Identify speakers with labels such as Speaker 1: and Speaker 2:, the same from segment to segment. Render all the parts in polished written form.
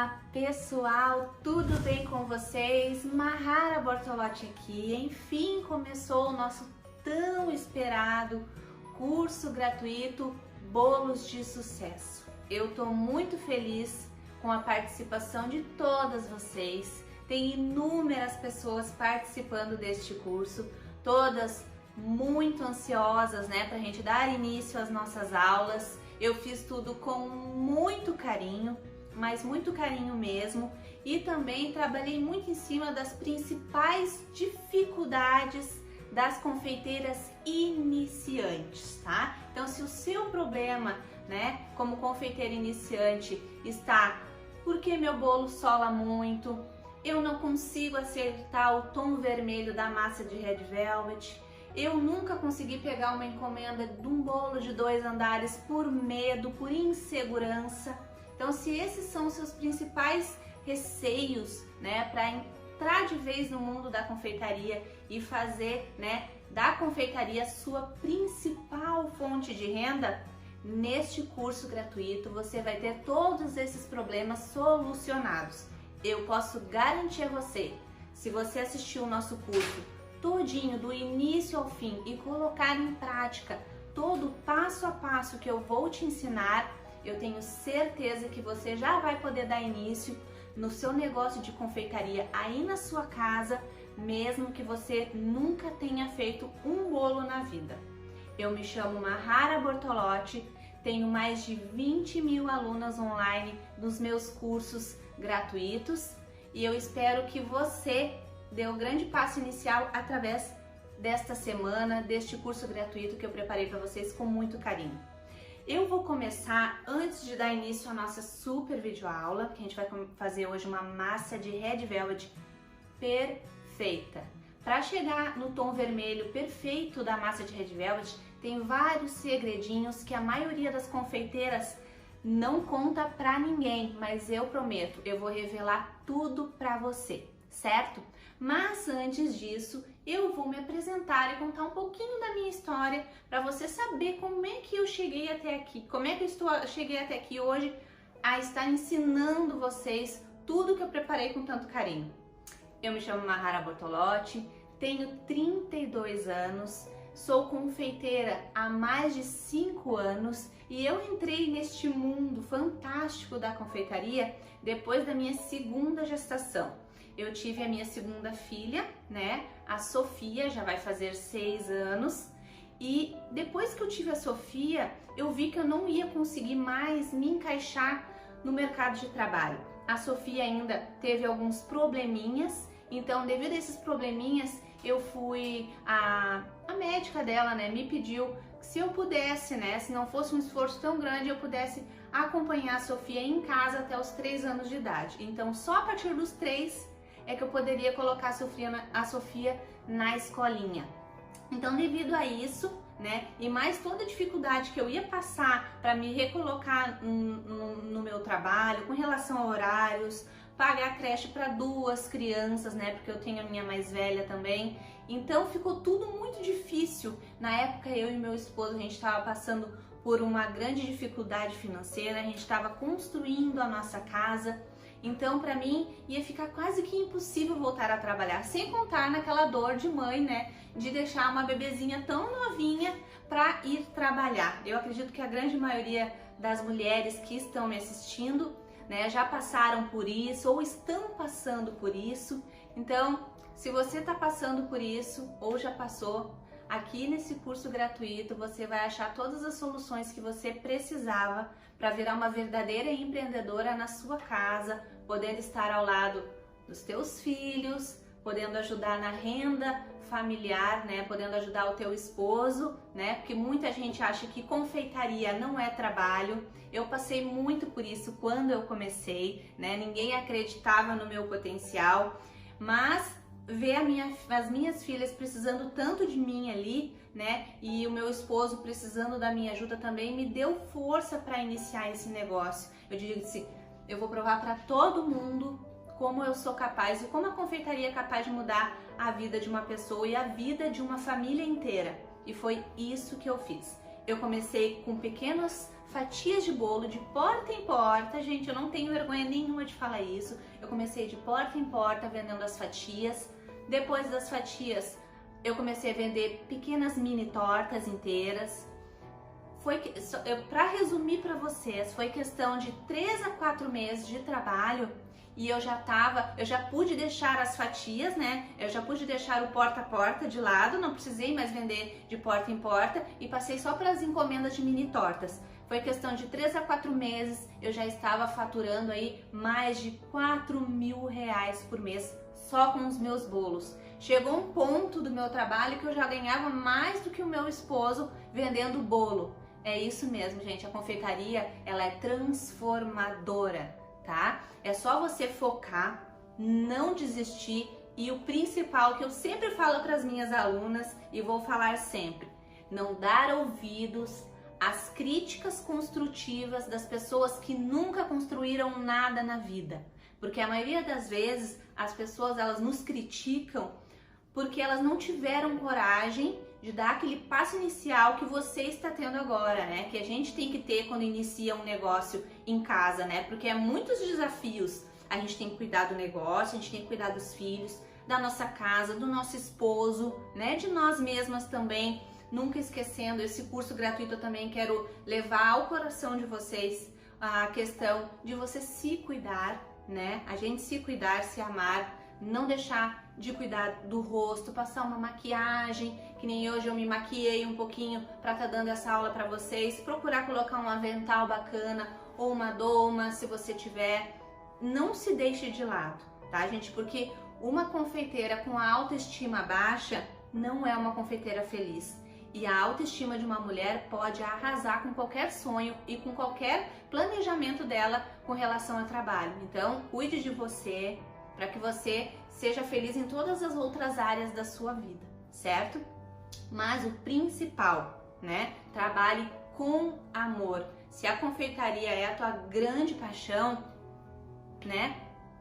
Speaker 1: Olá pessoal, tudo bem com vocês? Mahara Bortolotti aqui. Enfim começou o nosso tão esperado curso gratuito Bolos de Sucesso. Eu tô muito feliz com a participação de todas vocês. Tem inúmeras pessoas participando deste curso, todas muito ansiosas, né, pra gente dar início às nossas aulas. Eu fiz tudo com muito carinho, mas muito carinho mesmo, e também trabalhei muito em cima das principais dificuldades das confeiteiras iniciantes, tá? Então, se o seu problema, né, como confeiteira iniciante está porque meu bolo sola muito, eu não consigo acertar o tom vermelho da massa de Red Velvet, eu nunca consegui pegar uma encomenda de um bolo de 2 andares por medo, por insegurança. Então, se esses são os seus principais receios, né, para entrar de vez no mundo da confeitaria e fazer, né, da confeitaria sua principal fonte de renda, neste curso gratuito você vai ter todos esses problemas solucionados. Eu posso garantir a você, se você assistiu o nosso curso todinho, do início ao fim, e colocar em prática todo o passo a passo que eu vou te ensinar, eu tenho certeza que você já vai poder dar início no seu negócio de confeitaria aí na sua casa, mesmo que você nunca tenha feito um bolo na vida. Eu me chamo Mahara Bortolotti, tenho mais de 20.000 alunas online nos meus cursos gratuitos e eu espero que você dê o grande passo inicial através desta semana, deste curso gratuito que eu preparei para vocês com muito carinho. Eu vou começar, antes de dar início à nossa super videoaula, que a gente vai fazer hoje uma massa de Red Velvet perfeita. Para chegar no tom vermelho perfeito da massa de Red Velvet, tem vários segredinhos que a maioria das confeiteiras não conta para ninguém, mas eu prometo, eu vou revelar tudo para você, certo? Mas antes disso, eu vou me apresentar e contar um pouquinho da minha história para você saber como é que eu cheguei até aqui, como é que eu cheguei até aqui hoje a estar ensinando vocês tudo que eu preparei com tanto carinho. Eu me chamo Mahara Bortolotti, tenho 32 anos, sou confeiteira há mais de 5 anos e eu entrei neste mundo fantástico da confeitaria depois da minha segunda gestação. Eu tive a minha segunda filha, né, a Sofia, já vai fazer 6 anos, e depois que eu tive a Sofia, eu vi que eu não ia conseguir mais me encaixar no mercado de trabalho. A Sofia ainda teve alguns probleminhas, então devido a esses probleminhas, eu fui, a médica dela, né, me pediu que se eu pudesse, né, se não fosse um esforço tão grande, eu pudesse acompanhar a Sofia em casa até os 3 anos de idade. Então só a partir dos 3 é que eu poderia colocar a Sofia na escolinha. Então, devido a isso, né, e mais toda a dificuldade que eu ia passar para me recolocar no meu trabalho, com relação a horários, pagar creche para 2 crianças, né, porque eu tenho a minha mais velha também. Então, ficou tudo muito difícil. Na época, eu e meu esposo, a gente estava passando por uma grande dificuldade financeira, a gente estava construindo a nossa casa. Então, para mim, ia ficar quase que impossível voltar a trabalhar, sem contar naquela dor de mãe, né, de deixar uma bebezinha tão novinha para ir trabalhar. Eu acredito que a grande maioria das mulheres que estão me assistindo, né, já passaram por isso ou estão passando por isso. Então, se você está passando por isso ou já passou, aqui nesse curso gratuito você vai achar todas as soluções que você precisava para virar uma verdadeira empreendedora na sua casa, podendo estar ao lado dos teus filhos, podendo ajudar na renda familiar, né, podendo ajudar o teu esposo, né, porque muita gente acha que confeitaria não é trabalho. Eu passei muito por isso quando eu comecei, né, ninguém acreditava no meu potencial, mas ver as minhas filhas precisando tanto de mim ali, né, e o meu esposo precisando da minha ajuda também, me deu força para iniciar esse negócio. Eu disse, eu vou provar para todo mundo como eu sou capaz e como a confeitaria é capaz de mudar a vida de uma pessoa e a vida de uma família inteira. E foi isso que eu fiz. eu comecei com pequenas fatias de bolo de porta em porta. Gente, eu não tenho vergonha nenhuma de falar isso. Eu comecei de porta em porta vendendo as fatias. Depois das fatias, eu comecei a vender pequenas mini tortas inteiras. Para resumir para vocês, foi questão de 3 a 4 meses de trabalho e eu já pude deixar as fatias, né? Eu já pude deixar o porta a porta de lado, não precisei mais vender de porta em porta e passei só para as encomendas de mini tortas. Foi questão de 3 a 4 meses, eu já estava faturando aí mais de R$ 4.000 por mês só com os meus bolos. Chegou um ponto do meu trabalho que eu já ganhava mais do que o meu esposo vendendo bolo. É isso mesmo, gente, a confeitaria, ela é transformadora, tá? É só você focar, não desistir e o principal que eu sempre falo para as minhas alunas e vou falar sempre, não dar ouvidos às críticas construtivas das pessoas que nunca construíram nada na vida. Porque a maioria das vezes as pessoas elas nos criticam porque elas não tiveram coragem de dar aquele passo inicial que você está tendo agora, né? Que a gente tem que ter quando inicia um negócio em casa, né? Porque é muitos desafios. A gente tem que cuidar do negócio, a gente tem que cuidar dos filhos, da nossa casa, do nosso esposo, né? De nós mesmas também. Nunca esquecendo, esse curso gratuito eu também quero levar ao coração de vocês a questão de você se cuidar, né? A gente se cuidar, se amar, não deixar de cuidar do rosto, passar uma maquiagem, que nem hoje eu me maquiei um pouquinho para estar dando essa aula para vocês, procurar colocar um avental bacana ou uma doma, se você tiver, não se deixe de lado, tá, gente? Porque uma confeiteira com a autoestima baixa não é uma confeiteira feliz. E a autoestima de uma mulher pode arrasar com qualquer sonho e com qualquer planejamento dela com relação ao trabalho. Então, cuide de você para que você seja feliz em todas as outras áreas da sua vida, certo? Mas o principal, né? Trabalhe com amor. Se a confeitaria é a tua grande paixão, né?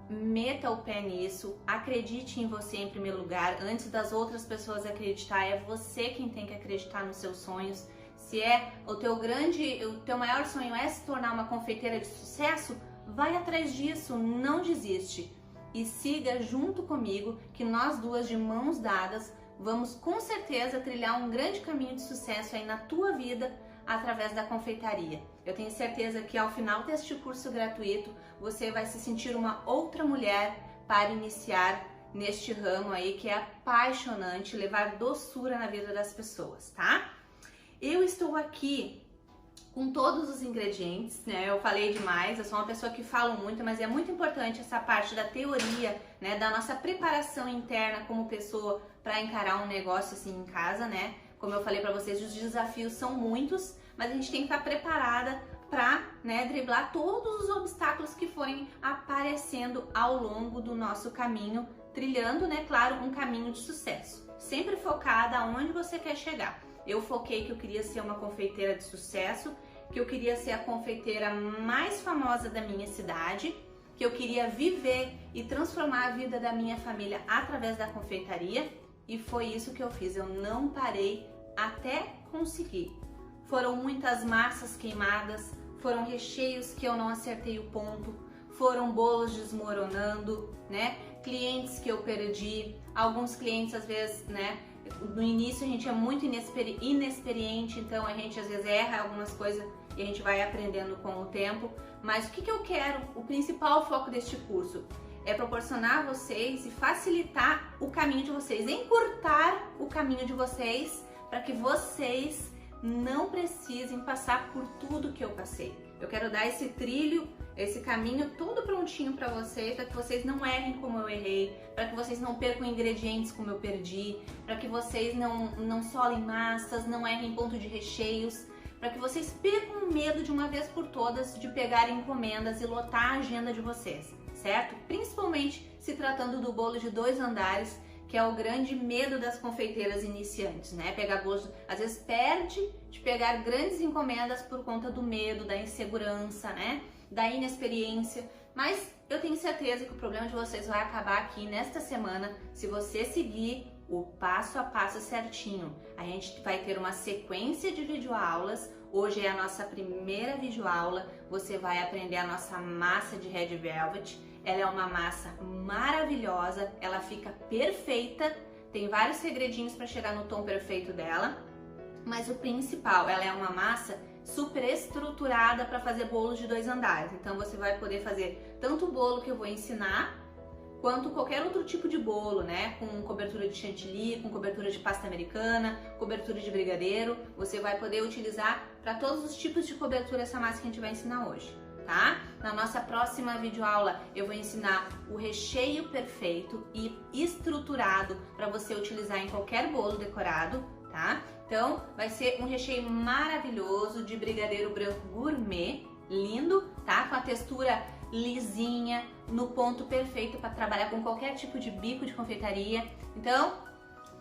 Speaker 1: Meta o pé nisso, acredite em você em primeiro lugar, antes das outras pessoas acreditar, é você quem tem que acreditar nos seus sonhos. Se é o teu maior sonho é se tornar uma confeiteira de sucesso, vai atrás disso, não desiste. E siga junto comigo, que nós duas de mãos dadas, vamos com certeza trilhar um grande caminho de sucesso aí na tua vida, através da confeitaria. Eu tenho certeza que ao final deste curso gratuito, você vai se sentir uma outra mulher para iniciar neste ramo aí que é apaixonante, levar doçura na vida das pessoas, tá? Eu estou aqui com todos os ingredientes, né? Eu falei demais, eu sou uma pessoa que falo muito, mas é muito importante essa parte da teoria, né? Da nossa preparação interna como pessoa para encarar um negócio assim em casa, né? Como eu falei para vocês, os desafios são muitos, mas a gente tem que estar preparada para, né, driblar todos os obstáculos que forem aparecendo ao longo do nosso caminho, trilhando, né, claro, um caminho de sucesso. Sempre focada aonde você quer chegar. Eu foquei que eu queria ser uma confeiteira de sucesso, que eu queria ser a confeiteira mais famosa da minha cidade, que eu queria viver e transformar a vida da minha família através da confeitaria. E foi isso que eu fiz, eu não parei até conseguir. Foram muitas massas queimadas, foram recheios que eu não acertei o ponto, foram bolos desmoronando, né? Clientes que eu perdi, alguns clientes às vezes, né? No início a gente é muito inexperiente, então a gente às vezes erra algumas coisas e a gente vai aprendendo com o tempo. Mas o que eu quero, o principal foco deste curso é proporcionar a vocês e facilitar o caminho de vocês, encurtar o caminho de vocês para que vocês não precisem passar por tudo que eu passei. Eu quero dar esse trilho, esse caminho todo prontinho para vocês, para que vocês não errem como eu errei, para que vocês não percam ingredientes como eu perdi, para que vocês não solem massas, não errem ponto de recheios, para que vocês percam o medo de uma vez por todas de pegar encomendas e lotar a agenda de vocês, certo? Principalmente se tratando do bolo de 2 andares, que é o grande medo das confeiteiras iniciantes, né? Pegar gosto, às vezes perde de pegar grandes encomendas por conta do medo, da insegurança, né? Da inexperiência. Mas eu tenho certeza que o problema de vocês vai acabar aqui nesta semana, se você seguir o passo a passo certinho. A gente vai ter uma sequência de videoaulas. Hoje é a nossa primeira videoaula. Você vai aprender a nossa massa de Red Velvet. Ela é uma massa maravilhosa, ela fica perfeita. Tem vários segredinhos para chegar no tom perfeito dela. Mas o principal, ela é uma massa super estruturada para fazer bolos de 2 andares. Então você vai poder fazer tanto o bolo que eu vou ensinar, quanto qualquer outro tipo de bolo, né? Com cobertura de chantilly, com cobertura de pasta americana, cobertura de brigadeiro. Você vai poder utilizar para todos os tipos de cobertura essa massa que a gente vai ensinar hoje, tá? Na nossa próxima videoaula eu vou ensinar o recheio perfeito e estruturado para você utilizar em qualquer bolo decorado, tá? Então vai ser um recheio maravilhoso de brigadeiro branco gourmet, lindo, tá? Com a textura lisinha, no ponto perfeito para trabalhar com qualquer tipo de bico de confeitaria. Então,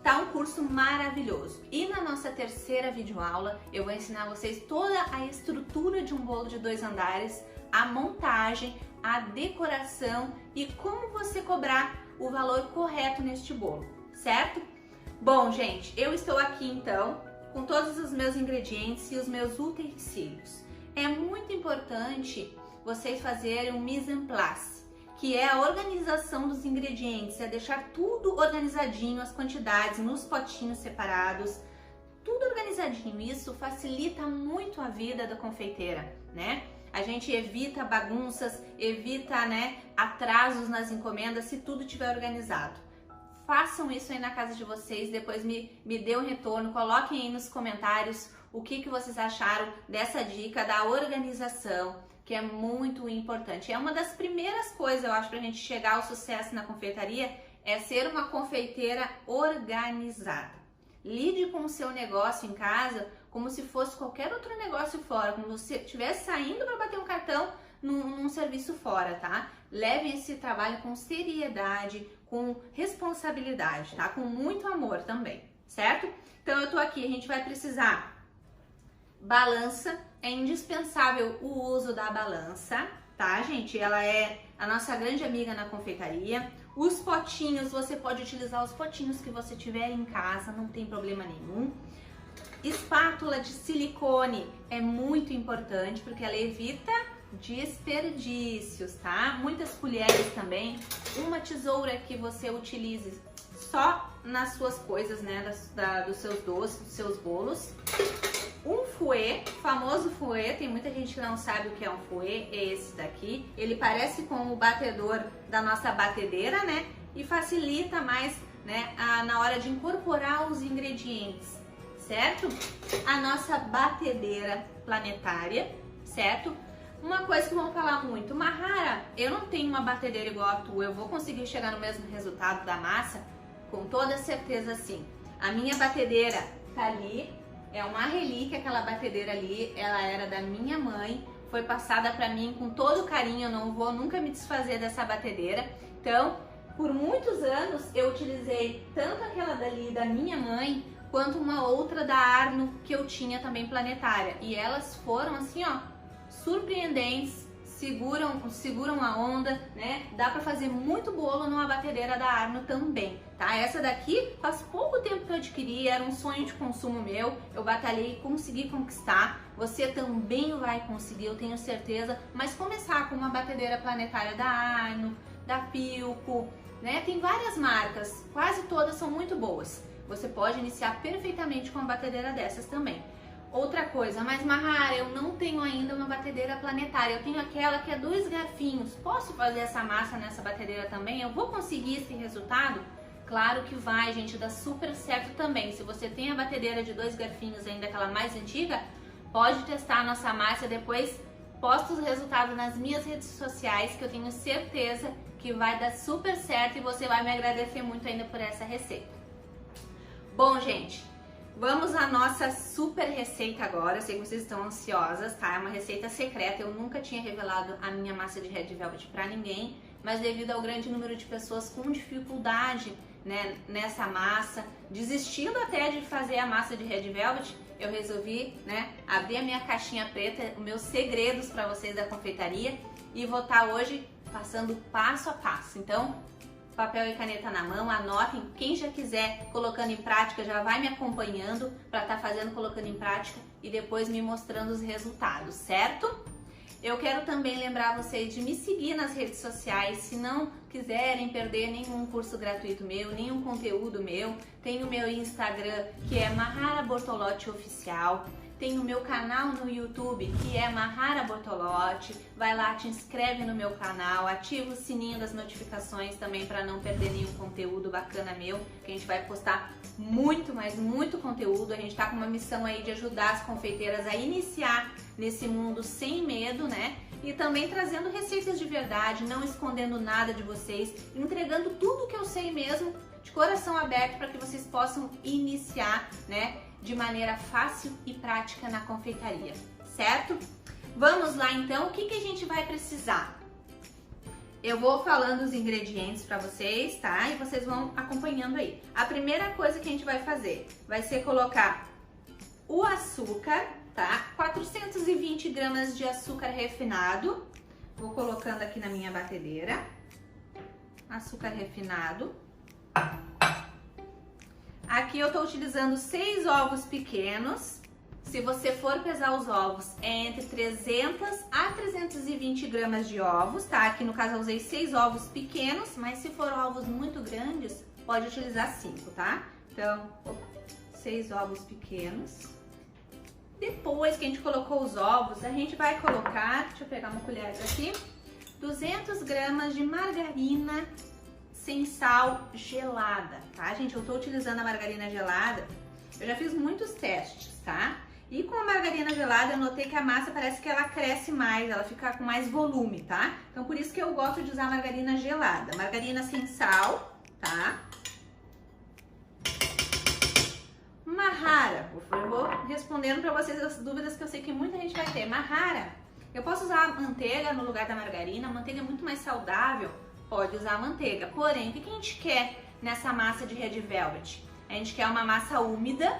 Speaker 1: tá um curso maravilhoso. E na nossa terceira videoaula, eu vou ensinar vocês toda a estrutura de um bolo de 2 andares, a montagem, a decoração e como você cobrar o valor correto neste bolo, certo? Bom, gente, eu estou aqui então com todos os meus ingredientes e os meus utensílios. É muito importante vocês fazerem um mise en place, que é a organização dos ingredientes, é deixar tudo organizadinho, as quantidades nos potinhos separados, tudo organizadinho. Isso facilita muito a vida da confeiteira, né? A gente evita bagunças, evita, né, atrasos nas encomendas se tudo estiver organizado. Façam isso aí na casa de vocês, depois me dê um retorno, coloquem aí nos comentários o que vocês acharam dessa dica da organização, que é muito importante. É uma das primeiras coisas, eu acho, pra gente chegar ao sucesso na confeitaria, é ser uma confeiteira organizada. Lide com o seu negócio em casa como se fosse qualquer outro negócio fora, como se você estivesse saindo para bater um cartão num serviço fora, tá? Leve esse trabalho com seriedade, com responsabilidade, tá? Com muito amor também, certo? Então eu tô aqui, a gente vai precisar balança, é indispensável o uso da balança, tá, gente? Ela é a nossa grande amiga na confeitaria. Os potinhos, você pode utilizar os potinhos que você tiver em casa, não tem problema nenhum. Espátula de silicone é muito importante porque ela evita desperdícios, tá? Muitas colheres também. Uma tesoura que você utilize só nas suas coisas, né? Dos seus doces, dos seus bolos. Um fouet, famoso fouet, tem muita gente que não sabe o que é um fouet, é esse daqui. Ele parece com o batedor da nossa batedeira, né? E facilita mais, né, na hora de incorporar os ingredientes, certo? A nossa batedeira planetária, certo? Uma coisa que vão falar muito, Mahara, eu não tenho uma batedeira igual a tua, eu vou conseguir chegar no mesmo resultado da massa? Com toda certeza sim. A minha batedeira tá ali. É uma relíquia, aquela batedeira ali, ela era da minha mãe, foi passada para mim com todo carinho, eu não vou nunca me desfazer dessa batedeira. Então, por muitos anos eu utilizei tanto aquela dali da minha mãe, quanto uma outra da Arno que eu tinha também planetária. E elas foram assim, ó, surpreendentes, seguram a onda, né? Dá pra fazer muito bolo numa batedeira da Arno também, tá? Essa daqui faz pouco tempo que eu adquiri, era um sonho de consumo meu, eu batalhei e consegui conquistar. Você também vai conseguir, eu tenho certeza, mas começar com uma batedeira planetária da Arno, da Philco, né? Tem várias marcas, quase todas são muito boas. Você pode iniciar perfeitamente com uma batedeira dessas também. Outra coisa, mas Mahara, eu não tenho ainda uma batedeira planetária, eu tenho aquela que é 2 garfinhos. Posso fazer essa massa nessa batedeira também? Eu vou conseguir esse resultado? Claro que vai, gente, dá super certo também. Se você tem a batedeira de 2 garfinhos ainda, aquela mais antiga, pode testar a nossa massa, depois posta os resultados nas minhas redes sociais, que eu tenho certeza que vai dar super certo e você vai me agradecer muito ainda por essa receita. Bom, gente, vamos à nossa super receita agora. Eu sei que vocês estão ansiosas, tá? É uma receita secreta, eu nunca tinha revelado a minha massa de Red Velvet pra ninguém, mas devido ao grande número de pessoas com dificuldade, né, nessa massa, desistindo até de fazer a massa de Red Velvet, eu resolvi, né, abrir a minha caixinha preta, os meus segredos para vocês da confeitaria, e vou estar hoje passando passo a passo. Então, papel e caneta na mão, anotem. Quem já quiser colocando em prática já vai me acompanhando para estar fazendo, colocando em prática e depois me mostrando os resultados, certo? Eu quero também lembrar vocês de me seguir nas redes sociais, se não quiserem perder nenhum curso gratuito meu, nenhum conteúdo meu. Tem o meu Instagram, que é Mahara Bortolotti Oficial. Tem o meu canal no YouTube, que é Mahara Bortolotti. Vai lá, te inscreve no meu canal, ativa o sininho das notificações também para não perder nenhum conteúdo bacana meu, que a gente vai postar muito, mas muito conteúdo. A gente está com uma missão aí de ajudar as confeiteiras a iniciar nesse mundo sem medo, né? E também trazendo receitas de verdade, não escondendo nada de vocês, entregando tudo que eu sei mesmo, de coração aberto, para que vocês possam iniciar, né, de maneira fácil e prática na confeitaria, certo? Vamos lá então, o que a gente vai precisar? Eu vou falando os ingredientes para vocês, tá? E vocês vão acompanhando aí. A primeira coisa que a gente vai fazer vai ser colocar o açúcar, tá? 420 gramas de açúcar refinado. Vou colocando aqui na minha batedeira. Açúcar refinado. Aqui eu tô utilizando 6 ovos pequenos. Se você for pesar os ovos, é entre 300 a 320 gramas de ovos, tá? Aqui no caso eu usei 6 ovos pequenos, mas se for ovos muito grandes, pode utilizar 5, tá? Então, 6 ovos pequenos. Depois que a gente colocou os ovos, a gente vai colocar, deixa eu pegar uma colher aqui, 200 gramas de margarina sem sal gelada, tá, gente? Eu tô utilizando a margarina gelada, eu já fiz muitos testes, tá? E com a margarina gelada eu notei que a massa parece que ela cresce mais, ela fica com mais volume, tá? Então por isso que eu gosto de usar margarina gelada, margarina sem sal, tá? Mahara, eu vou respondendo para vocês as dúvidas que eu sei que muita gente vai ter. Mahara, eu posso usar manteiga no lugar da margarina? A manteiga é muito mais saudável. Pode usar a manteiga, porém, o que a gente quer nessa massa de Red Velvet? A gente quer uma massa úmida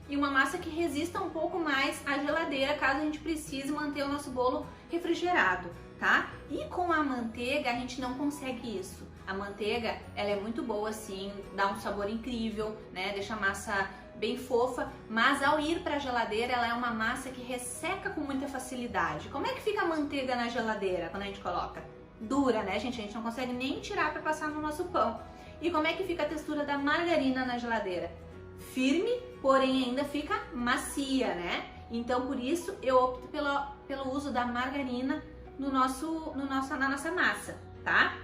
Speaker 1: e uma massa que resista um pouco mais à geladeira, caso a gente precise manter o nosso bolo refrigerado, tá? E com a manteiga a gente não consegue isso. A manteiga, ela é muito boa sim, dá um sabor incrível, né? Deixa a massa bem fofa, mas ao ir para a geladeira ela é uma massa que resseca com muita facilidade. Como é que fica a manteiga na geladeira quando a gente coloca? Dura, né, gente? A gente não consegue nem tirar para passar no nosso pão. E como é que fica a textura da margarina na geladeira? Firme, porém ainda fica macia, né? Então por isso eu opto pelo uso da margarina na nossa massa, tá?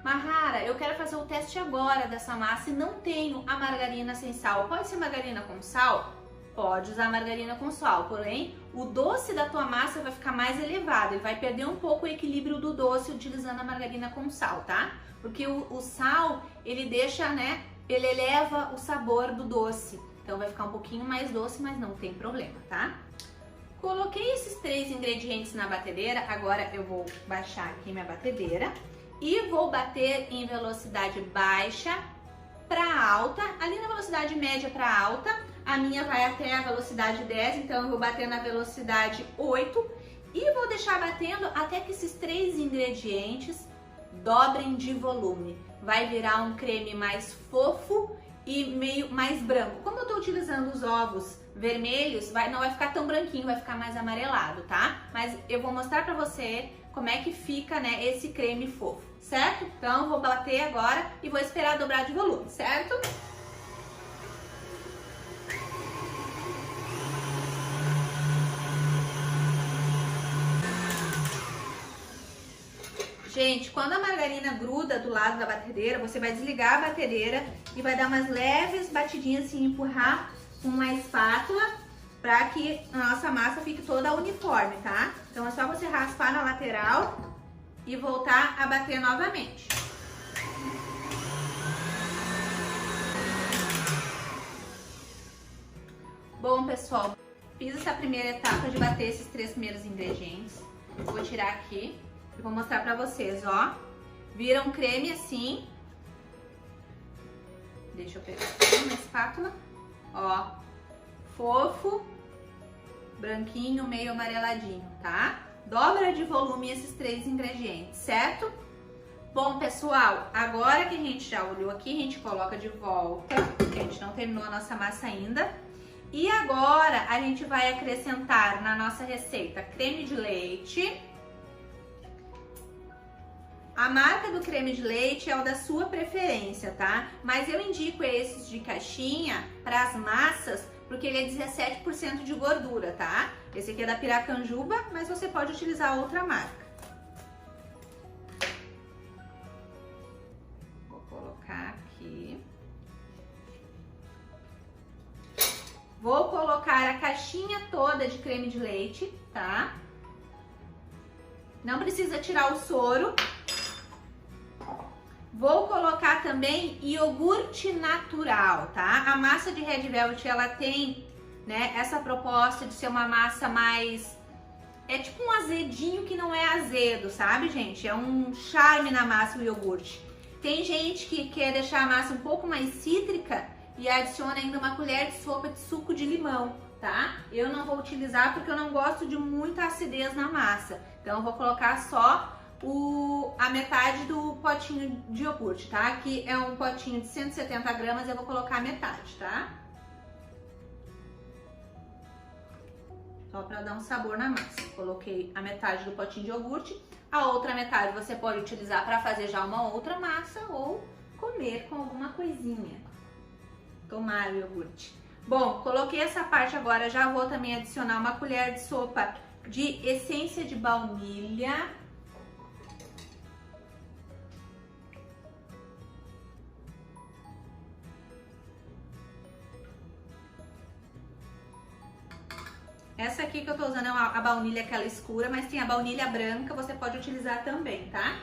Speaker 1: Mahara, eu quero fazer o teste agora dessa massa e não tenho a margarina sem sal. Pode ser margarina com sal? Pode usar margarina com sal, porém o doce da tua massa vai ficar mais elevado, ele vai perder um pouco o equilíbrio do doce utilizando a margarina com sal, tá? Porque o sal, ele deixa, né, ele eleva o sabor do doce, então vai ficar um pouquinho mais doce, mas não tem problema, tá? Coloquei esses 3 ingredientes na batedeira, agora eu vou baixar aqui minha batedeira e vou bater em velocidade baixa para alta, ali na velocidade média para alta. A minha vai até a velocidade 10, então eu vou bater na velocidade 8 e vou deixar batendo até que esses 3 ingredientes dobrem de volume. Vai virar um creme mais fofo e meio mais branco. Como eu tô utilizando os ovos vermelhos, não vai ficar tão branquinho, vai ficar mais amarelado, tá? Mas eu vou mostrar pra você como é que fica, né, esse creme fofo, certo? Então eu vou bater agora e vou esperar dobrar de volume, certo? Gente, quando a margarina gruda do lado da batedeira, você vai desligar a batedeira e vai dar umas leves batidinhas assim, empurrar com uma espátula para que a nossa massa fique toda uniforme, tá? Então é só você raspar na lateral e voltar a bater novamente. Bom, pessoal, fiz essa primeira etapa de bater esses 3 primeiros ingredientes. Vou tirar aqui. Eu vou mostrar pra vocês, ó. Vira um creme assim. Deixa eu pegar aqui uma espátula. Ó, fofo, branquinho, meio amareladinho, tá? Dobra de volume esses 3 ingredientes, certo? Bom, pessoal, agora que a gente já olhou aqui, a gente coloca de volta, porque a gente não terminou a nossa massa ainda. E agora a gente vai acrescentar na nossa receita creme de leite. A marca do creme de leite é o da sua preferência, tá? Mas eu indico esses de caixinha para as massas, porque ele é 17% de gordura, tá? Esse aqui é da Piracanjuba, mas você pode utilizar outra marca. Vou colocar aqui. Vou colocar a caixinha toda de creme de leite, tá? Não precisa tirar o soro. Vou colocar também iogurte natural, tá? A massa de Red Velvet, ela tem, né, essa proposta de ser uma massa mais... É tipo um azedinho que não é azedo, sabe, gente? É um charme na massa o iogurte. Tem gente que quer deixar a massa um pouco mais cítrica e adiciona ainda uma colher de sopa de suco de limão, tá? Eu não vou utilizar porque eu não gosto de muita acidez na massa. Então eu vou colocar só a metade do potinho de iogurte, tá? Aqui é um potinho de 170 gramas, eu vou colocar a metade, tá? Só para dar um sabor na massa. Coloquei a metade do potinho de iogurte. A outra metade você pode utilizar para fazer já uma outra massa ou comer com alguma coisinha. Tomar o iogurte. Bom, coloquei essa parte agora, já vou também adicionar uma colher de sopa de essência de baunilha. Essa aqui que eu tô usando é a baunilha aquela escura, mas tem a baunilha branca, você pode utilizar também, tá?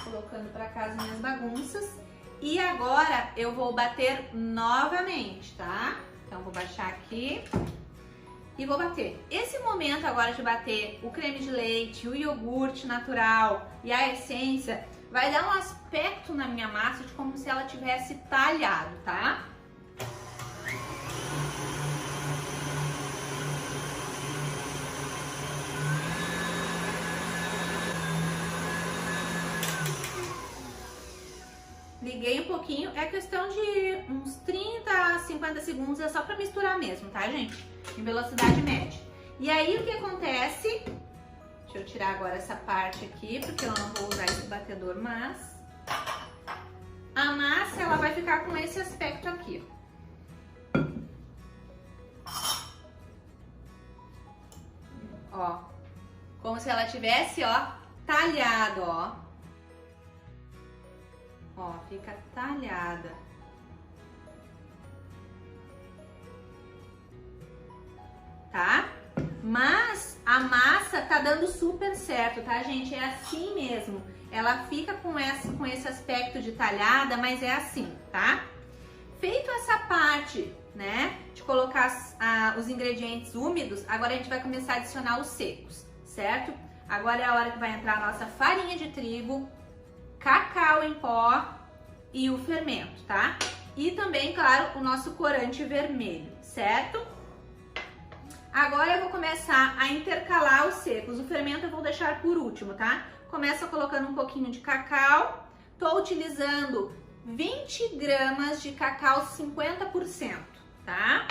Speaker 1: Colocando pra cá as minhas bagunças. E agora eu vou bater novamente, tá? Então vou baixar aqui e vou bater. Esse momento agora de bater o creme de leite, o iogurte natural e a essência vai dar um aspecto na minha massa de como se ela tivesse talhado, tá? Liguei um pouquinho, é questão de uns 30 a 50 segundos, é só pra misturar mesmo, tá, gente? Em velocidade média. E aí, o que acontece? Deixa eu tirar agora essa parte aqui, porque eu não vou usar esse batedor, mas... A massa, ela vai ficar com esse aspecto aqui, ó. Como se ela tivesse, ó, talhado, ó. Ó, fica talhada. Tá? Mas a massa tá dando super certo, tá, gente? É assim mesmo. Ela fica com esse aspecto de talhada, mas é assim, tá? Feito essa parte, né, de colocar os ingredientes úmidos, agora a gente vai começar a adicionar os secos, certo? Agora é a hora que vai entrar a nossa farinha de trigo, cacau em pó e o fermento, tá? E também, claro, o nosso corante vermelho, certo? Agora eu vou começar a intercalar os secos. O fermento eu vou deixar por último, tá? Começa colocando um pouquinho de cacau. Tô utilizando 20 gramas de cacau 50%, tá?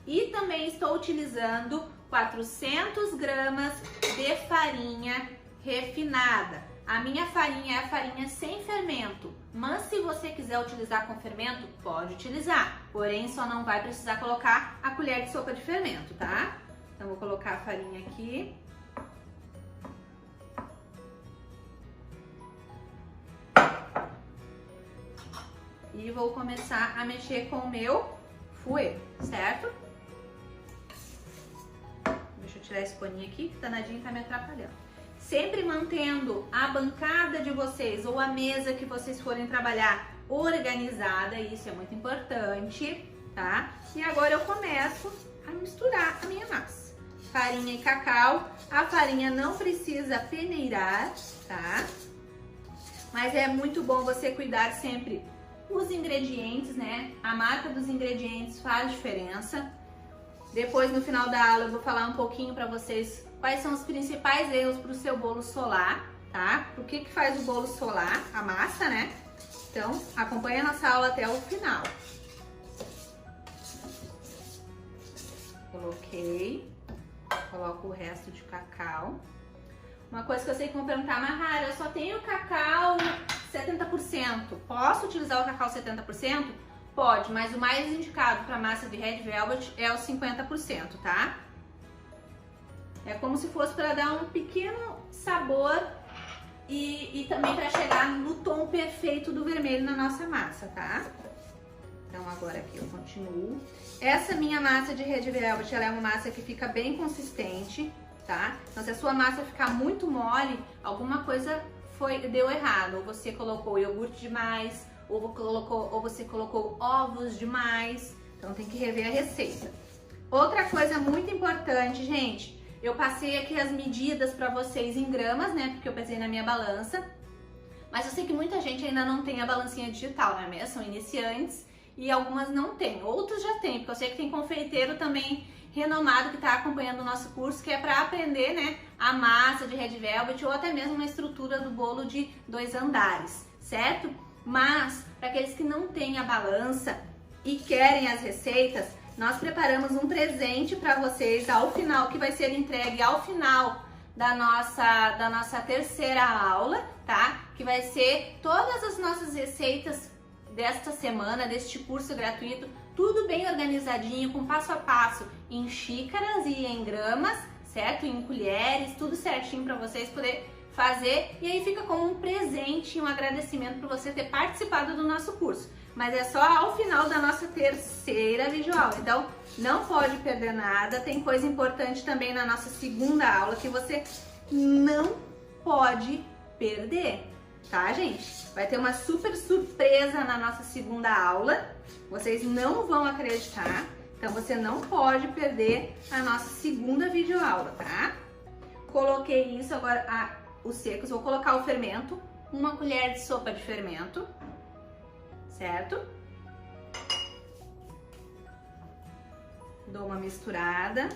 Speaker 1: E também estou utilizando 400 gramas de farinha refinada. A minha farinha é a farinha sem fermento, mas se você quiser utilizar com fermento, pode utilizar. Porém, só não vai precisar colocar a colher de sopa de fermento, tá? Então, vou colocar a farinha aqui. E vou começar a mexer com o meu fouet, certo? Deixa eu tirar esse paninho aqui, que danadinho tá me atrapalhando. Sempre mantendo a bancada de vocês ou a mesa que vocês forem trabalhar organizada, isso é muito importante, tá? E agora eu começo a misturar a minha massa. Farinha e cacau, a farinha não precisa peneirar, tá? Mas é muito bom você cuidar sempre os ingredientes, né? A marca dos ingredientes faz diferença. Depois, no final da aula, eu vou falar um pouquinho para vocês quais são os principais erros para o seu bolo solar, tá? O que faz o bolo solar, a massa, né? Então, acompanha a nossa aula até o final. Coloquei, coloco o resto de cacau. Uma coisa que eu sei que vão perguntar, Mahara, eu só tenho cacau 70%. Posso utilizar o cacau 70%? Pode, mas o mais indicado para massa de Red Velvet é o 50%, tá? É como se fosse para dar um pequeno sabor e também para chegar no tom perfeito do vermelho na nossa massa, tá? Então agora aqui eu continuo. Essa minha massa de Red Velvet, ela é uma massa que fica bem consistente, tá? Então se a sua massa ficar muito mole, alguma coisa deu errado. Ou você colocou iogurte demais, ou você colocou ovos demais. Então tem que rever a receita. Outra coisa muito importante, gente, eu passei aqui as medidas para vocês em gramas, né? Porque eu pesei na minha balança. Mas eu sei que muita gente ainda não tem a balancinha digital, não é mesmo? São iniciantes e algumas não têm. Outros já têm, porque eu sei que tem confeiteiro também renomado que está acompanhando o nosso curso, que é para aprender, né, a massa de Red Velvet ou até mesmo uma estrutura do bolo de 2 andares, certo? Mas, para aqueles que não têm a balança e querem as receitas, nós preparamos um presente para vocês ao final, que vai ser entregue ao final da nossa terceira aula, tá? Que vai ser todas as nossas receitas desta semana, deste curso gratuito, tudo bem organizadinho, com passo a passo, em xícaras e em gramas, certo? Em colheres, tudo certinho para vocês poderem fazer, e aí fica como um presente, um agradecimento por você ter participado do nosso curso. Mas é só ao final da nossa terceira videoaula, então não pode perder nada. Tem coisa importante também na nossa segunda aula que você não pode perder, tá, gente? Vai ter uma super surpresa na nossa segunda aula, vocês não vão acreditar, então você não pode perder a nossa segunda videoaula, tá? Coloquei isso agora, os secos, vou colocar o fermento, 1 colher de sopa de fermento, certo? Dou uma misturada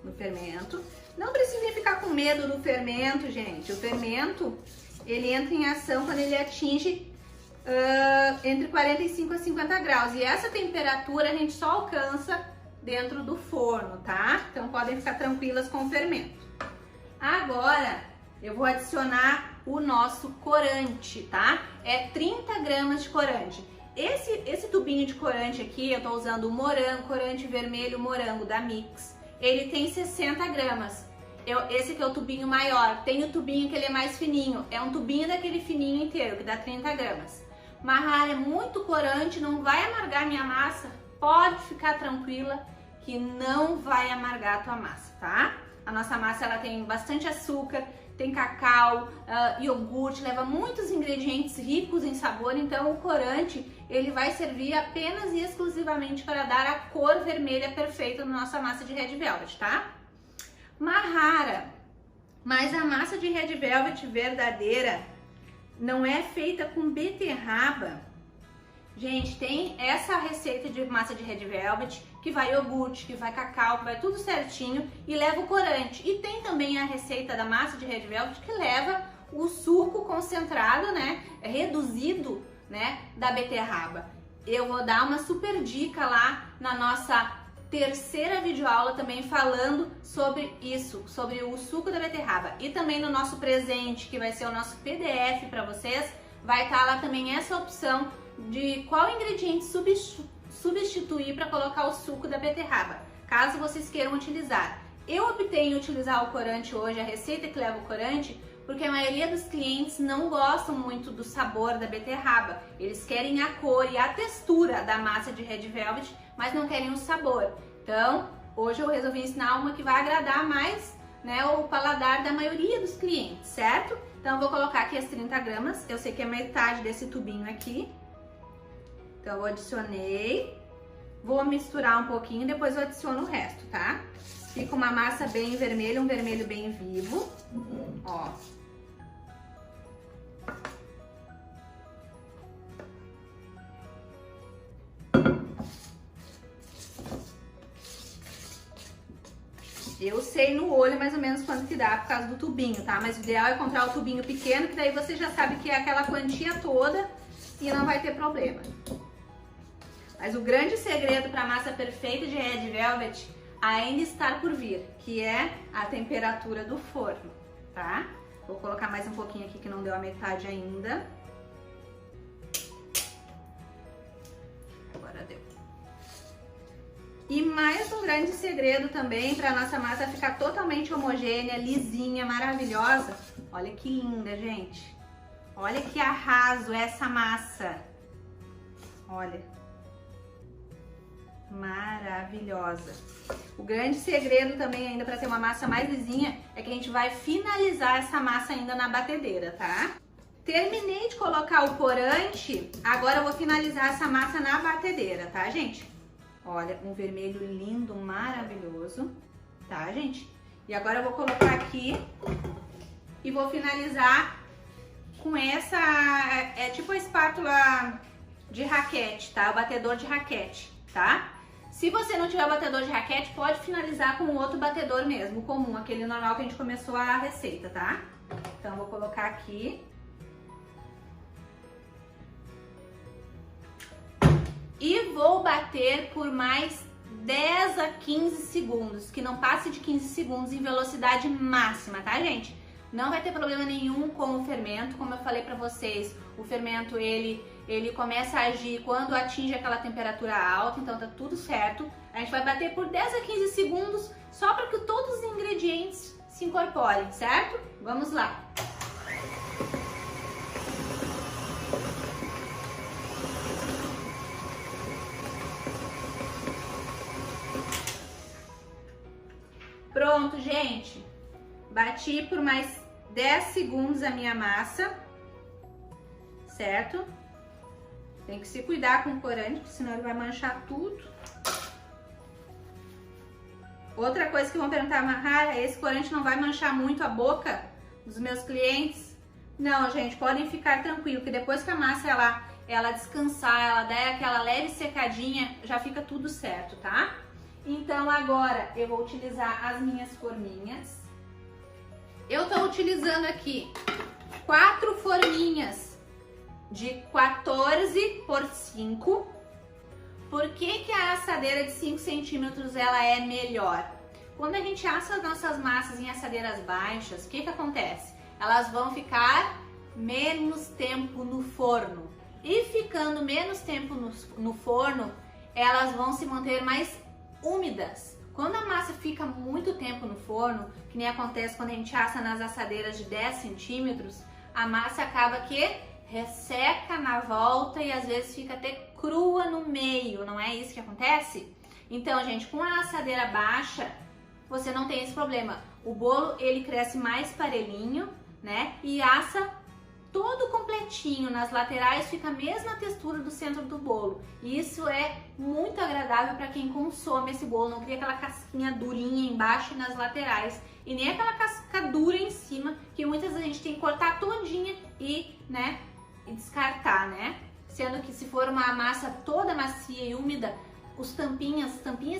Speaker 1: no fermento. Não precisa ficar com medo do fermento, gente. O fermento, ele entra em ação quando ele atinge entre 45 a 50 graus. E essa temperatura a gente só alcança dentro do forno, tá? Então podem ficar tranquilas com o fermento. Agora eu vou adicionar o nosso corante, tá? É 30 gramas de corante. Esse tubinho de corante aqui, eu tô usando o morango, corante vermelho morango da Mix. Ele tem 60 gramas. Esse aqui é o tubinho maior. Tem o tubinho que ele é mais fininho. É um tubinho daquele fininho inteiro, que dá 30 gramas. Mahara, é muito corante, não vai amargar minha massa? Pode ficar tranquila que não vai amargar a tua massa, tá? A nossa massa, ela tem bastante açúcar, tem cacau, iogurte, leva muitos ingredientes ricos em sabor, então o corante, ele vai servir apenas e exclusivamente para dar a cor vermelha perfeita na nossa massa de Red Velvet, tá? Mahara, mas a massa de Red Velvet verdadeira não é feita com beterraba. Gente, tem essa receita de massa de Red Velvet que vai iogurte, que vai cacau, que vai tudo certinho e leva o corante. E tem também a receita da massa de Red Velvet que leva o suco concentrado, né, reduzido, né, da beterraba. Eu vou dar uma super dica lá na nossa terceira videoaula também falando sobre isso, sobre o suco da beterraba. E também no nosso presente, que vai ser o nosso PDF para vocês, vai estar lá também essa opção de qual ingrediente substituir para colocar o suco da beterraba, caso vocês queiram utilizar. Eu optei em utilizar o corante hoje, a receita que leva o corante, porque a maioria dos clientes não gostam muito do sabor da beterraba. Eles querem a cor e a textura da massa de Red Velvet, mas não querem o sabor. Então, hoje eu resolvi ensinar uma que vai agradar mais, né, o paladar da maioria dos clientes, certo? Então, eu vou colocar aqui as 30 gramas. Eu sei que é metade desse tubinho aqui. Então, eu adicionei. Vou misturar um pouquinho, depois eu adiciono o resto, tá? Fica uma massa bem vermelha, um vermelho bem vivo. Ó. sei no olho mais ou menos quanto que dá por causa do tubinho, tá? Mas o ideal é comprar o tubinho pequeno, que daí você já sabe que é aquela quantia toda e não vai ter problema. Mas o grande segredo para a massa perfeita de Red Velvet ainda está por vir, que é a temperatura do forno, tá? Vou colocar mais um pouquinho aqui que não deu a metade ainda. Agora deu. E mais um grande segredo também para a nossa massa ficar totalmente homogênea, lisinha, maravilhosa. Olha que linda, gente. Olha que arraso essa massa. Olha. Maravilhosa. O grande segredo também ainda para ter uma massa mais lisinha é que a gente vai finalizar essa massa ainda na batedeira, tá? Terminei de colocar o corante, agora eu vou finalizar essa massa na batedeira, tá, gente? Olha, um vermelho lindo, maravilhoso, tá, gente? E agora eu vou colocar aqui e vou finalizar com essa, é tipo a espátula de raquete, tá? O batedor de raquete, tá? Se você não tiver o batedor de raquete, pode finalizar com outro batedor mesmo, comum, aquele normal que a gente começou a receita, tá? Então, eu vou colocar aqui. E vou bater por mais 10 a 15 segundos, que não passe de 15 segundos em velocidade máxima, tá, gente? Não vai ter problema nenhum com o fermento, como eu falei pra vocês, o fermento ele começa a agir quando atinge aquela temperatura alta, então tá tudo certo. A gente vai bater por 10 a 15 segundos só para que todos os ingredientes se incorporem, certo? Vamos lá! Pronto, gente! Bati por mais 10 segundos a minha massa, certo? Tem que se cuidar com o corante, porque senão ele vai manchar tudo. Outra coisa que vão perguntar, Mahara, esse corante não vai manchar muito a boca dos meus clientes? Não, gente, podem ficar tranquilos, que depois que a massa ela descansar, ela der aquela leve secadinha, já fica tudo certo, tá? Então agora eu vou utilizar as minhas forminhas. Eu tô utilizando aqui 4 forminhas de 14 por 5. Por que a assadeira de 5 centímetros ela é melhor? Quando a gente assa as nossas massas em assadeiras baixas, o que acontece? Elas vão ficar menos tempo no forno. E ficando menos tempo no forno, elas vão se manter mais úmidas. Quando a massa fica muito tempo no forno, que nem acontece quando a gente assa nas assadeiras de 10 centímetros, a massa acaba que resseca na volta e às vezes fica até crua no meio, não é isso que acontece? Então, gente, com a assadeira baixa, você não tem esse problema. O bolo, ele cresce mais parelhinho, né? E assa todo completinho. Nas laterais fica a mesma textura do centro do bolo. E isso é muito agradável para quem consome esse bolo. Não cria aquela casquinha durinha embaixo e nas laterais. E nem aquela casca dura em cima, que muitas vezes a gente tem que cortar todinha e, né, e descartar, né? Sendo que se for uma massa toda macia e úmida, as tampinhas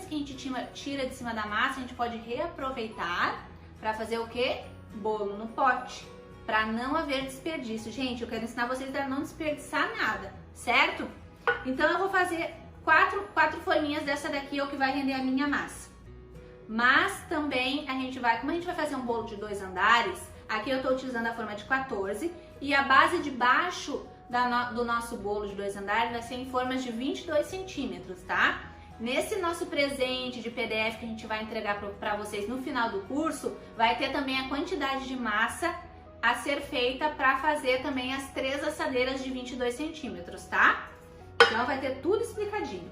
Speaker 1: que a gente tira de cima da massa, a gente pode reaproveitar para fazer o quê? Bolo no pote, para não haver desperdício. Gente, eu quero ensinar vocês a não desperdiçar nada, certo? Então eu vou fazer quatro forminhas dessa daqui, é o que vai render a minha massa. Mas também como a gente vai fazer um bolo de 2 andares, aqui eu tô utilizando a forma de 14 e a base de baixo do nosso bolo de 2 andares vai ser em formas de 22 centímetros, tá? Nesse nosso presente de PDF que a gente vai entregar para vocês no final do curso, vai ter também a quantidade de massa a ser feita para fazer também as 3 assadeiras de 22 centímetros, tá? Então vai ter tudo explicadinho.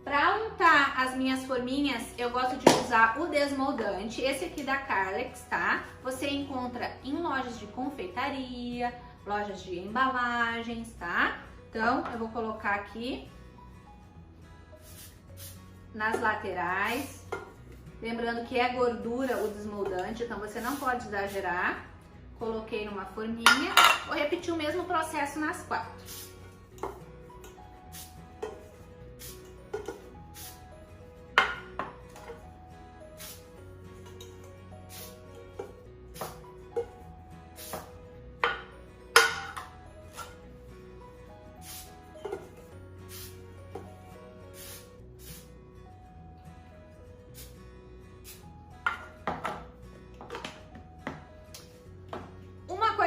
Speaker 1: Para untar as minhas forminhas, eu gosto de usar o desmoldante, esse aqui da Carlex, tá? Você encontra em lojas de confeitaria, lojas de embalagens, tá? Então, eu vou colocar aqui nas laterais. Lembrando que é gordura o desmoldante, então você não pode exagerar. Coloquei numa forminha. Vou repetir o mesmo processo nas 4.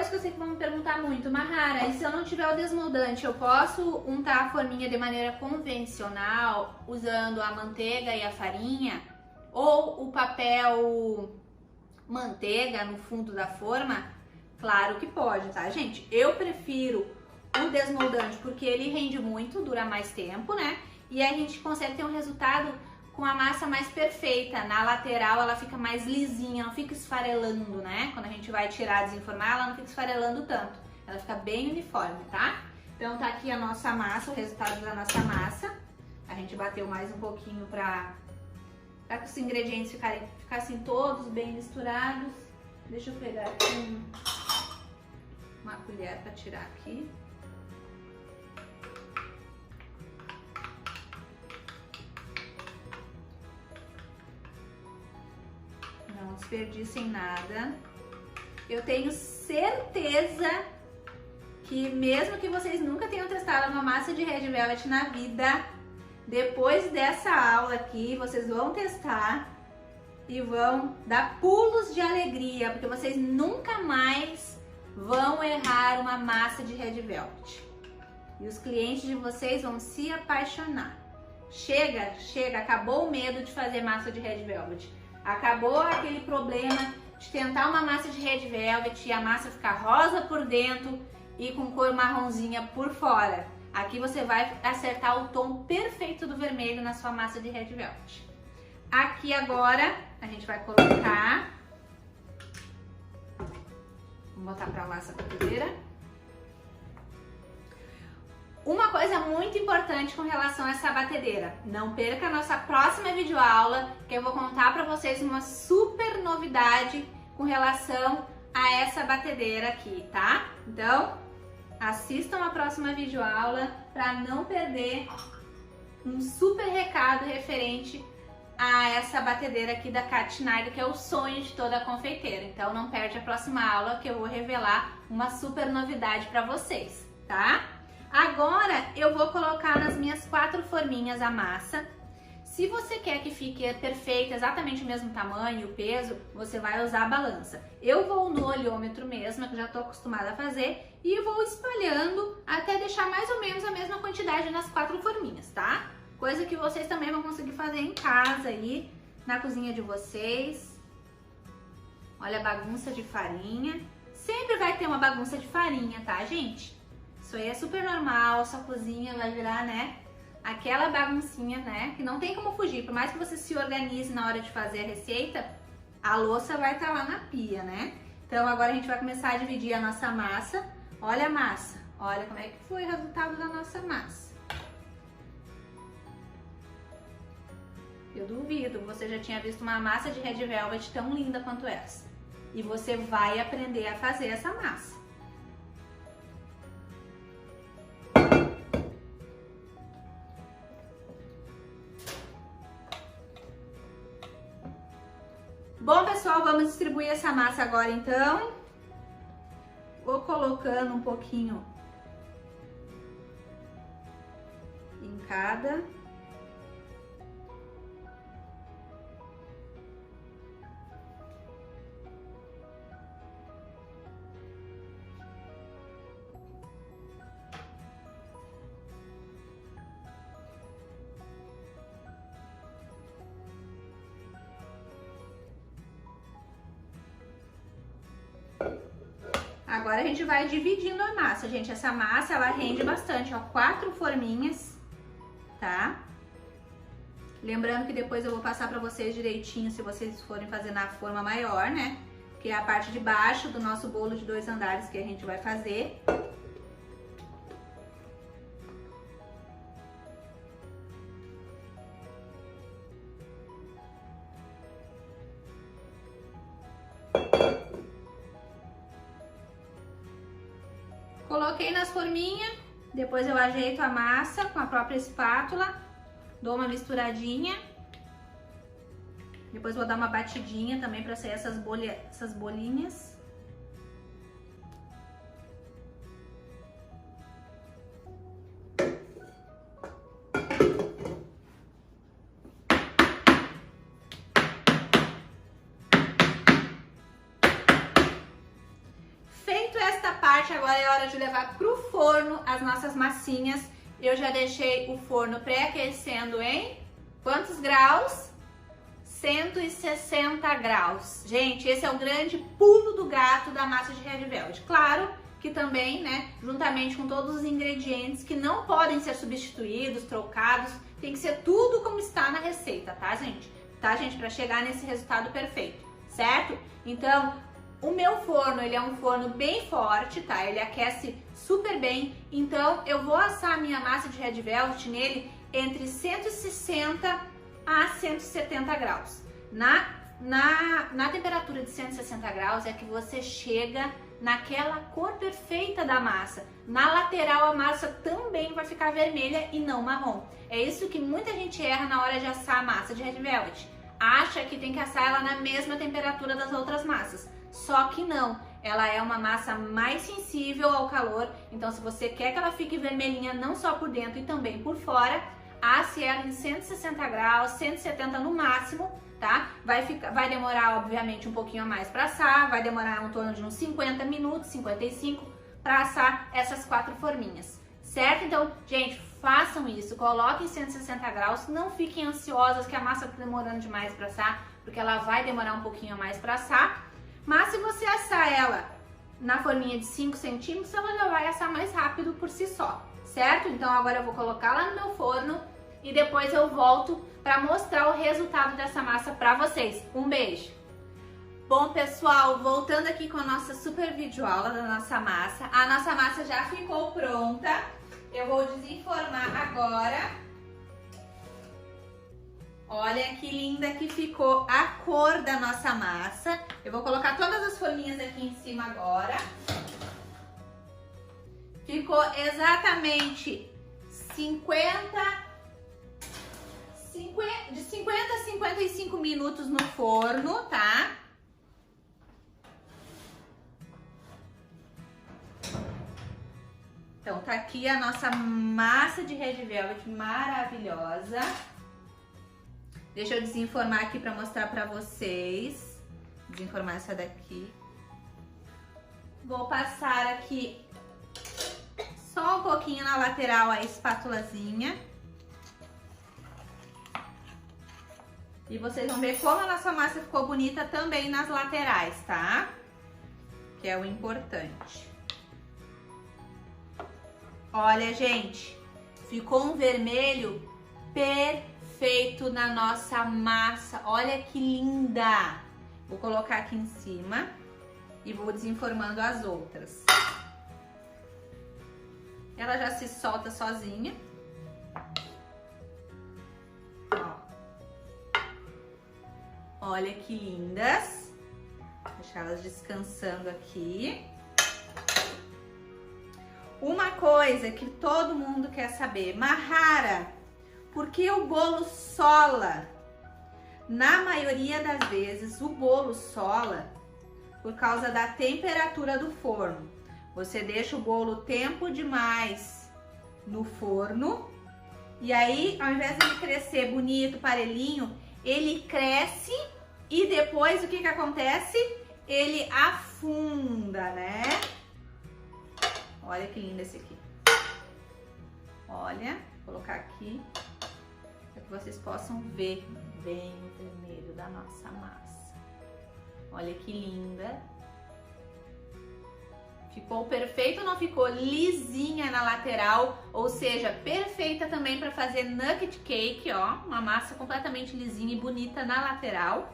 Speaker 1: coisa que eu sei que vão me perguntar muito, Mahara, e se eu não tiver o desmoldante, eu posso untar a forminha de maneira convencional, usando a manteiga e a farinha? Ou o papel manteiga no fundo da forma? Claro que pode, tá, gente? Eu prefiro o desmoldante porque ele rende muito, dura mais tempo, né? E a gente consegue ter um resultado com a massa mais perfeita. Na lateral ela fica mais lisinha, não fica esfarelando, né? Quando a gente vai tirar, desenformar, ela não fica esfarelando tanto. Ela fica bem uniforme, tá? Então tá aqui a nossa massa, o resultado da nossa massa. A gente bateu mais um pouquinho pra que os ingredientes ficassem todos bem misturados. Deixa eu pegar aqui uma colher pra tirar aqui. Não desperdicem nada. Eu tenho certeza que mesmo que vocês nunca tenham testado uma massa de Red Velvet na vida, depois dessa aula aqui, vocês vão testar e vão dar pulos de alegria, porque vocês nunca mais vão errar uma massa de Red Velvet. E os clientes de vocês vão se apaixonar. Chega, acabou o medo de fazer massa de Red Velvet. Acabou aquele problema de tentar uma massa de Red Velvet e a massa ficar rosa por dentro e com cor marronzinha por fora. Aqui você vai acertar o tom perfeito do vermelho na sua massa de Red Velvet. Aqui agora a gente vai colocar... Vou botar para lá essa batedeira. Uma coisa muito importante com relação a essa batedeira, não perca a nossa próxima videoaula, que eu vou contar para vocês uma super novidade com relação a essa batedeira aqui, tá? Então, assistam a próxima videoaula para não perder um super recado referente a essa batedeira aqui da Cat Schneider, que é o sonho de toda confeiteira. Então, não perde a próxima aula que eu vou revelar uma super novidade para vocês, tá? Agora eu vou colocar nas minhas 4 forminhas a massa. Se você quer que fique perfeita, exatamente o mesmo tamanho, o peso, você vai usar a balança. Eu vou no olhômetro mesmo, que eu já estou acostumada a fazer, e vou espalhando até deixar mais ou menos a mesma quantidade nas 4 forminhas, tá? Coisa que vocês também vão conseguir fazer em casa aí, na cozinha de vocês. Olha a bagunça de farinha. Sempre vai ter uma bagunça de farinha, tá, gente? Isso aí é super normal, a sua cozinha vai virar, né, aquela baguncinha, né, que não tem como fugir. Por mais que você se organize na hora de fazer a receita, a louça vai estar lá na pia, né? Então agora a gente vai começar a dividir a nossa massa. Olha a massa, olha como é que foi o resultado da nossa massa. Eu duvido, você já tinha visto uma massa de Red Velvet tão linda quanto essa. E você vai aprender a fazer essa massa. Bom, pessoal, vamos distribuir essa massa agora, então. Vou colocando um pouquinho em cada. Agora a gente vai dividindo a massa, gente. Essa massa, ela rende bastante, ó, 4 forminhas, tá? Lembrando que depois eu vou passar pra vocês direitinho, se vocês forem fazer na forma maior, né? Que é a parte de baixo do nosso bolo de 2 andares que a gente vai fazer. Coloquei nas forminhas, depois eu ajeito a massa com a própria espátula, dou uma misturadinha, depois vou dar uma batidinha também para sair essas bolinhas. Feito esta parte, agora é hora de levar pro forno as nossas massinhas. Eu já deixei o forno pré-aquecendo em quantos graus? 160 graus. Gente, esse é o grande pulo do gato da massa de Red Velvet. Claro que também, né, juntamente com todos os ingredientes que não podem ser substituídos, trocados, tem que ser tudo como está na receita, tá, gente? Tá, gente? Para chegar nesse resultado perfeito, certo? Então, o meu forno, ele é um forno bem forte, tá? Ele aquece super bem, então eu vou assar a minha massa de Red Velvet nele entre 160 a 170 graus. Na temperatura de 160 graus é que você chega naquela cor perfeita da massa. Na lateral a massa também vai ficar vermelha e não marrom. É isso que muita gente erra na hora de assar a massa de Red Velvet. Acha que tem que assar ela na mesma temperatura das outras massas. Só que não, ela é uma massa mais sensível ao calor, então se você quer que ela fique vermelhinha não só por dentro e também por fora, asse ela em 160 graus, 170 no máximo, tá? Vai demorar obviamente um pouquinho a mais para assar, vai demorar em torno de uns 50 minutos, 55 para assar essas 4 forminhas, certo? Então, gente, façam isso, coloquem em 160 graus, não fiquem ansiosas que a massa está demorando demais para assar, porque ela vai demorar um pouquinho a mais para assar. Mas se você assar ela na forminha de 5 centímetros, ela já vai assar mais rápido por si só, certo? Então agora eu vou colocar lá no meu forno e depois eu volto para mostrar o resultado dessa massa para vocês. Um beijo! Bom, pessoal, voltando aqui com a nossa super videoaula da nossa massa. A nossa massa já ficou pronta. Eu vou desenformar agora. Olha que linda que ficou a cor da nossa massa. Eu vou colocar todas as folhinhas aqui em cima agora. Ficou exatamente de 50 a 55 minutos no forno, tá? Então, tá aqui a nossa massa de Red Velvet maravilhosa. Deixa eu desenformar aqui para mostrar para vocês. Desenformar essa daqui. Vou passar aqui só um pouquinho na lateral a espátulazinha. E vocês vão ver como a nossa massa ficou bonita também nas laterais, tá? Que é o importante. Olha, gente, ficou um vermelho perfeito na nossa massa. Olha que linda! Vou colocar aqui em cima e vou desenformando as outras. Ela já se solta sozinha. Ó. Olha que lindas. Vou deixar elas descansando aqui. Uma coisa que todo mundo quer saber, Mahara, por que o bolo sola? Na maioria das vezes, o bolo sola por causa da temperatura do forno. Você deixa o bolo tempo demais no forno e aí, ao invés de ele crescer bonito, parelhinho, ele cresce e depois o que que acontece? Ele afunda, né? Olha que lindo esse aqui. Olha, vou colocar aqui para que vocês possam ver bem o vermelho da nossa massa. Olha que linda. Ficou perfeito ou não ficou? Lisinha na lateral, ou seja, perfeita também para fazer nugget cake, ó. Uma massa completamente lisinha e bonita na lateral.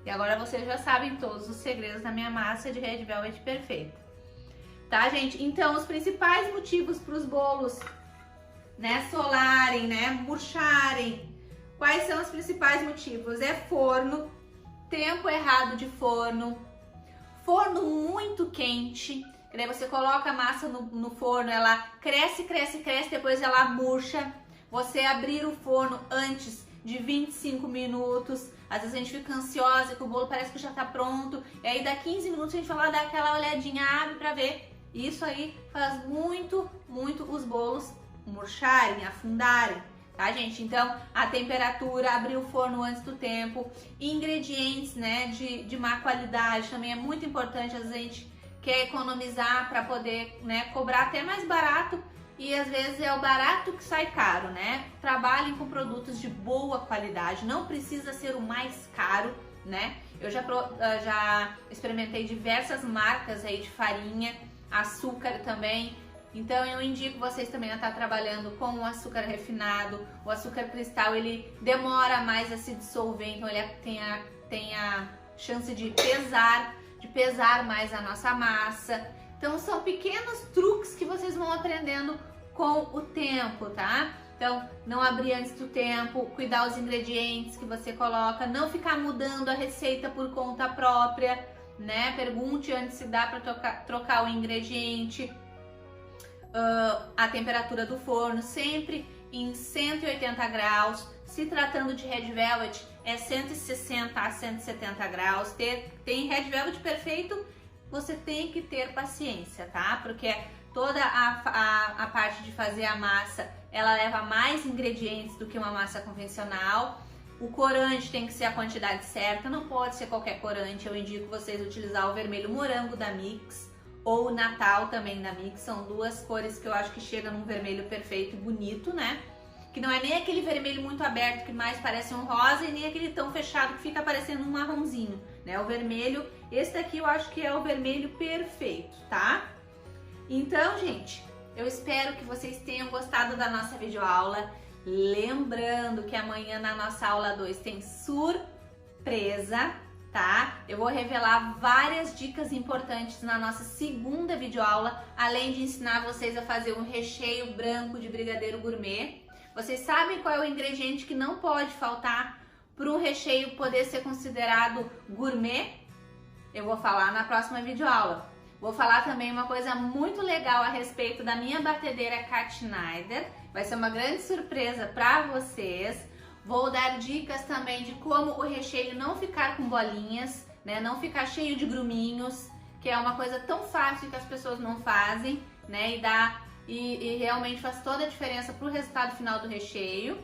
Speaker 1: E agora vocês já sabem todos os segredos da minha massa de Red Velvet perfeita. Tá, gente? Então, os principais motivos para os bolos, né, solarem, né, murcharem. Quais são os principais motivos? É forno, tempo errado de forno, forno muito quente, que daí você coloca a massa no forno, ela cresce, cresce, cresce, depois ela murcha. Você abrir o forno antes de 25 minutos, às vezes a gente fica ansiosa que o bolo parece que já tá pronto, e aí dá 15 minutos a gente vai lá dar aquela olhadinha, abre pra ver. Isso aí faz muito, muito os bolos murcharem, afundarem, tá, gente? Então, a temperatura, abrir o forno antes do tempo, ingredientes, né, de má qualidade também é muito importante. Às vezes a gente quer economizar para poder, né, cobrar até mais barato, e às vezes é o barato que sai caro, né? Trabalhem com produtos de boa qualidade, não precisa ser o mais caro, né? Eu já experimentei diversas marcas aí de farinha, açúcar também. Então eu indico vocês também a estar trabalhando com o açúcar refinado. O açúcar cristal, ele demora mais a se dissolver, então ele tem a chance de pesar mais a nossa massa. Então são pequenos truques que vocês vão aprendendo com o tempo, tá? Então, não abrir antes do tempo, cuidar os ingredientes que você coloca, não ficar mudando a receita por conta própria, né? Pergunte antes se dá para trocar o ingrediente. A temperatura do forno sempre em 180 graus. Se tratando de Red Velvet, é 160 a 170 graus. Tem Red Velvet perfeito, você tem que ter paciência, tá? Porque toda a parte de fazer a massa, ela leva mais ingredientes do que uma massa convencional. O corante tem que ser a quantidade certa, não pode ser qualquer corante. Eu indico vocês utilizar o vermelho morango da Mix ou o Natal também da Mix. São duas cores que eu acho que chegam num vermelho perfeito e bonito, né? Que não é nem aquele vermelho muito aberto que mais parece um rosa e nem aquele tão fechado que fica parecendo um marronzinho, né? O vermelho, esse daqui eu acho que é o vermelho perfeito, tá? Então, gente, eu espero que vocês tenham gostado da nossa videoaula. Lembrando que amanhã na nossa aula 2 tem surpresa, tá? Eu vou revelar várias dicas importantes na nossa segunda videoaula, além de ensinar vocês a fazer um recheio branco de brigadeiro gourmet. Vocês sabem qual é o ingrediente que não pode faltar para um recheio poder ser considerado gourmet? Eu vou falar na próxima videoaula. Vou falar também uma coisa muito legal a respeito da minha batedeira Cat Schneider. Vai ser uma grande surpresa para vocês. Vou dar dicas também de como o recheio não ficar com bolinhas, né? Não ficar cheio de gruminhos, que é uma coisa tão fácil que as pessoas não fazem, né? E realmente faz toda a diferença para o resultado final do recheio.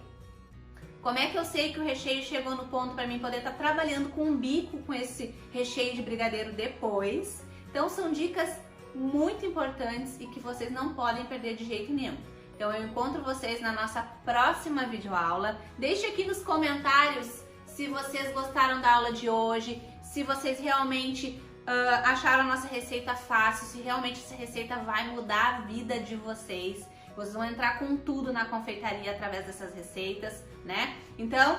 Speaker 1: Como é que eu sei que o recheio chegou no ponto para mim poder estar trabalhando com um bico com esse recheio de brigadeiro depois? Então são dicas muito importantes e que vocês não podem perder de jeito nenhum. Então eu encontro vocês na nossa próxima videoaula. Deixe aqui nos comentários se vocês gostaram da aula de hoje, se vocês realmente acharam a nossa receita fácil, se realmente essa receita vai mudar a vida de vocês. Vocês vão entrar com tudo na confeitaria através dessas receitas, né? Então,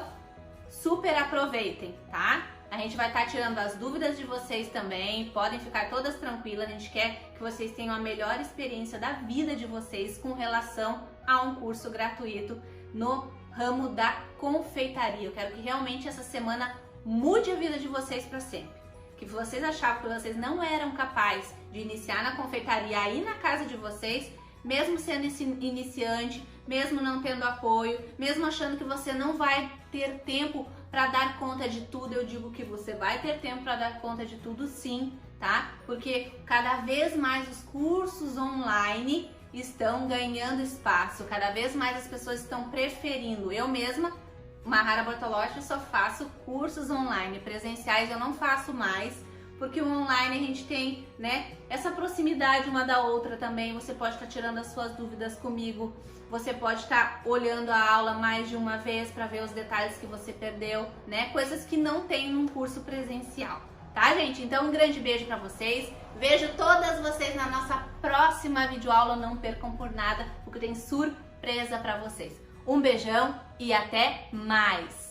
Speaker 1: super aproveitem, tá? A gente vai estar tirando as dúvidas de vocês também, podem ficar todas tranquilas, a gente quer que vocês tenham a melhor experiência da vida de vocês com relação a um curso gratuito no ramo da confeitaria. Eu quero que realmente essa semana mude a vida de vocês para sempre. Que vocês achavam que vocês não eram capazes de iniciar na confeitaria aí na casa de vocês, mesmo sendo iniciante, mesmo não tendo apoio, mesmo achando que você não vai ter tempo para dar conta de tudo. Eu digo que você vai ter tempo para dar conta de tudo sim, tá? Porque cada vez mais os cursos online estão ganhando espaço, cada vez mais as pessoas estão preferindo. Eu mesma, Mahara Bortolotti, só faço cursos online, presenciais eu não faço mais, porque o online a gente tem, né, essa proximidade uma da outra também. Você pode estar tirando as suas dúvidas comigo, você pode estar olhando a aula mais de uma vez para ver os detalhes que você perdeu, né, coisas que não tem num curso presencial, tá, gente? Então um grande beijo para vocês, vejo todas vocês na nossa próxima videoaula, não percam por nada, porque tem surpresa para vocês. Um beijão e até mais!